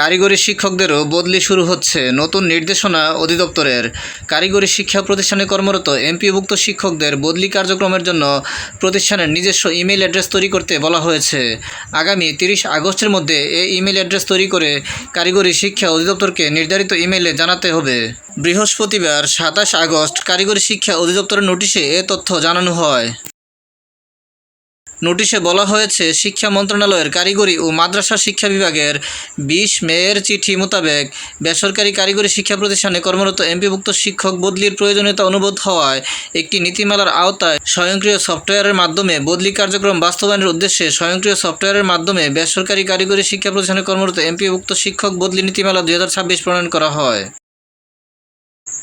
কারিগরি শিক্ষকদেরও বদলি শুরু হচ্ছে। নতুন নির্দেশনা অধিদপ্তরের। কারিগরি শিক্ষা প্রতিষ্ঠানে কর্মরত এমপিওভুক্ত শিক্ষকদের বদলি কার্যক্রমের জন্য প্রতিষ্ঠানের নিজস্ব ইমেইল অ্যাড্রেস তৈরি করতে বলা হয়েছে। আগামী 30 আগস্টের মধ্যে এই ইমেইল অ্যাড্রেস তৈরি করে কারিগরি শিক্ষা অধিদপ্তরকে নির্ধারিত ইমেইলে জানাতে হবে। বৃহস্পতিবার 27 আগস্ট কারিগরি শিক্ষা অধিদপ্তরের নোটিশে এ তথ্য জানানো হয়। নোটিশে বলা হয়েছে, শিক্ষা মন্ত্রণালয়ের কারিগরি ও মাদ্রাসা শিক্ষা বিভাগের 20 মের চিঠি মোতাবেক বেসরকারি কারিগরি শিক্ষা প্রতিষ্ঠানে কর্মরত এমপিভুক্ত শিক্ষক বদলির প্রয়োজনীয়তা অনুভূত হওয়ায় একটি নীতিমালার আওতায় স্বয়ংক্রিয় সফটওয়্যারের মাধ্যমে বদলি কার্যক্রম বাস্তবায়নের উদ্দেশ্যে স্বয়ংক্রিয় সফটওয়্যারের মাধ্যমে বেসরকারি কারিগরি শিক্ষা প্রতিষ্ঠানে কর্মরত এমপিভুক্ত শিক্ষক বদলি নীতিমালা 2026 প্রণয়ন করা হয়।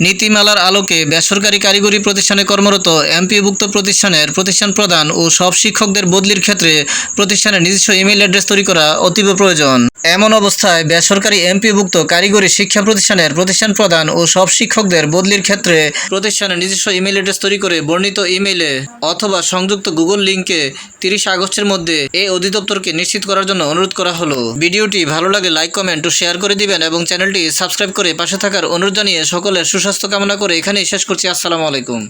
নীতিমালার আলোকে বেসরকারি কারিগরি প্রতিষ্ঠানে কর্মরত এমপিওভুক্ত প্রতিষ্ঠানের প্রতিষ্ঠান প্রধান ও সব শিক্ষকদের বদলির ক্ষেত্রে প্রতিষ্ঠানের নিজস্ব ইমেইল অ্যাড্রেস তৈরি করা অতীব প্রয়োজন। এমন অবস্থায় বেসরকারি এমপিওভুক্ত কারিগরি শিক্ষা প্রতিষ্ঠানের প্রতিষ্ঠান প্রধান ও সব শিক্ষকদের বদলির ক্ষেত্রে প্রতিষ্ঠানের নিজস্ব ইমেইল অ্যাড্রেস তৈরি করে বর্ণিত ইমেইলে অথবা সংযুক্ত গুগল লিঙ্কে 30 আগস্টের মধ্যে এই অধিদপ্তরকে নিশ্চিত করার জন্য অনুরোধ করা হলো। ভিডিওটি ভালো লাগে লাইক, কমেন্ট ও শেয়ার করে দিবেন এবং চ্যানেলটি সাবস্ক্রাইব করে পাশে থাকার অনুরোধ জানিয়ে সকলের সুস্বাস্থ্য কামনা করে এখানেই শেষ করছি। আসসালামু আলাইকুম।